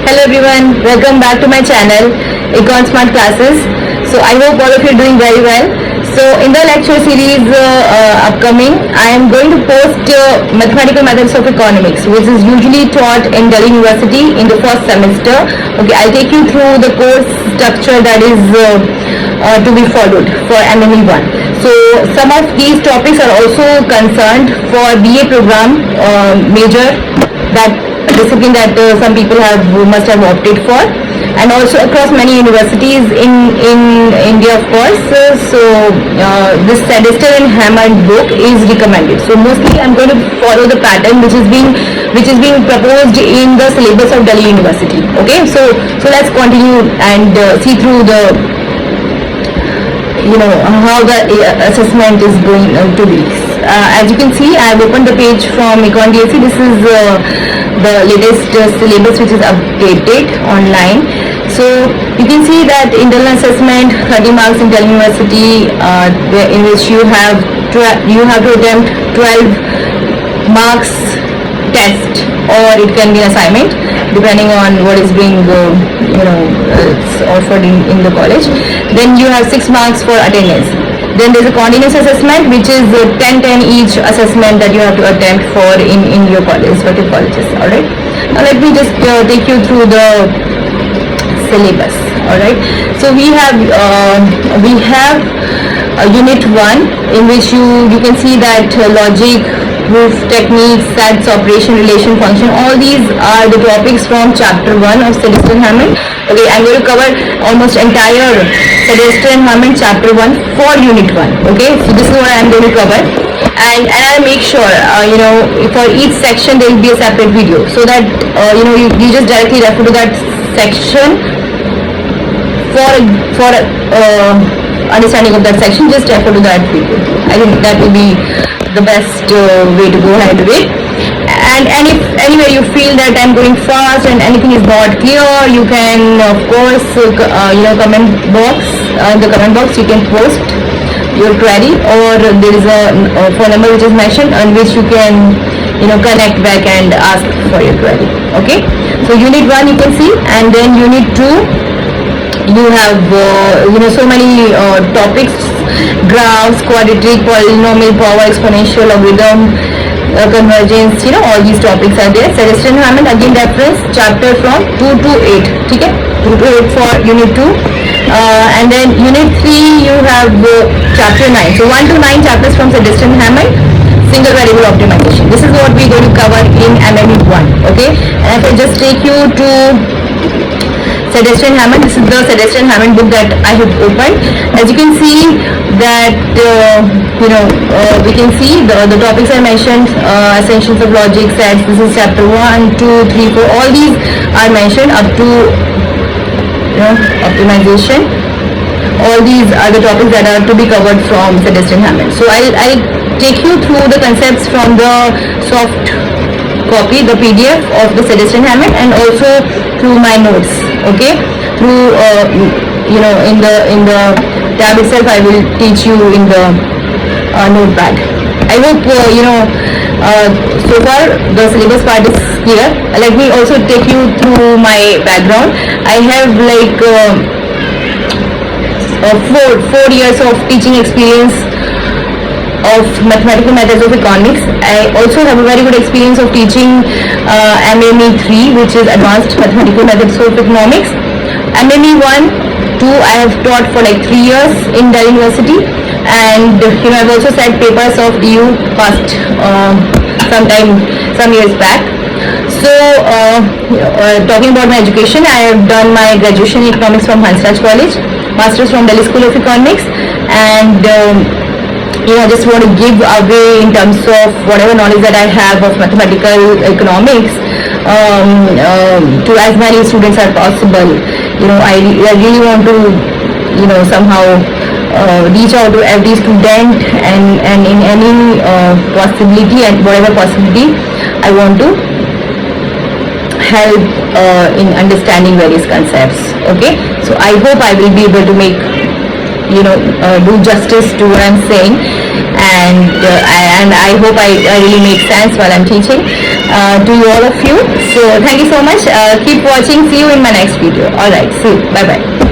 Hello everyone, welcome back to my channel Econ Smart Classes. So I hope all of you are doing very well. So in the lecture series upcoming, I am going to post mathematical methods of economics, which is usually taught in Delhi University in the first semester. Okay, I'll take you through the course structure that is to be followed for MME 1. So some of these topics are also concerned for BA program major, that discipline that some people must have opted for, and also across many universities in India, of course. This Sedester and Hammond book is recommended. So mostly I'm going to follow the pattern which is being proposed in the syllabus of Delhi University. Okay, so let's continue and see through the how the assessment is going to be. As you can see, I have opened the page from Econ DSC. This is the latest syllabus which is updated online. So you can see that internal assessment 30 marks in Delhi University, in which you have to attempt 12 marks test, or it can be an assignment depending on what is being it's offered in the college. Then you have 6 marks for attendance. Then there's a continuous assessment, which is 10 each assessment that you have to attempt for in your college, respective colleges. Alright, now let me just take you through the syllabus. Alright, so we have unit 1, in which you can see that logic, proof, techniques, sets, operation, relation, function, all these are the topics from chapter 1 of Sedester and Hammond. Okay, I'm going to cover almost entire Sedester and Hammond chapter 1 for unit 1. Okay, so this is what I'm going to cover, and I'll make sure for each section there will be a separate video, so that you just directly refer to that section for understanding of that section. Just refer to that video. I think that will be the best way to go ahead with it. And if anywhere you feel that I'm going fast and anything is not clear, you can of course comment box, in the comment box you can post your query, or there is a phone number which is mentioned on which you can connect back and ask for your query. Okay, so unit 1 you can see, and then unit 2 you have so many topics: graphs, quadratic, polynomial, power, exponential, logarithm, convergence, all these topics are there. Sedester and Hammond, again reference chapter from 2 to 8. Okay, 2 to 8 for unit 2. And then unit 3 you have chapter 9. So 1 to 9 chapters from Sedester and Hammond. Single variable optimization. This is what we're going to cover in MME 1. Okay, and if I just take you to Sedester and Hammond, this is the Sedester and Hammond book that I have opened. As you can see that we can see the topics I mentioned, essentials of logic, sets. This is chapter 1, 2, 3, 4. All these are mentioned up to optimization. All these are the topics that are to be covered from Sedester and Hammond. So I'll take you through the concepts from the soft copy, the PDF of the Sedester and Hammond, and also through my notes. Okay, through in the tab itself I will teach you in the notepad. I hope so far the syllabus part is clear. Let me also take you through my background. I have like 4 years of teaching experience of mathematical methods of economics. I also have a very good experience of teaching MME 3, which is advanced mathematical methods of economics. MME 1, 2 I have taught for like 3 years in Delhi University, and I've also set papers of EU past some years back. So talking about my education, I have done my graduation in economics from Hansraj College, masters from Delhi School of Economics, and I just want to give away in terms of whatever knowledge that I have of mathematical economics to as many students as possible. I really want to somehow reach out to every student, and in any possibility and whatever possibility I want to help in understanding various concepts. Okay, so I hope I will be able to make do justice to what I'm saying, and I hope I really make sense while I'm teaching to all of you. So thank you so much. Keep watching. See you in my next video. All right. See you. Bye bye.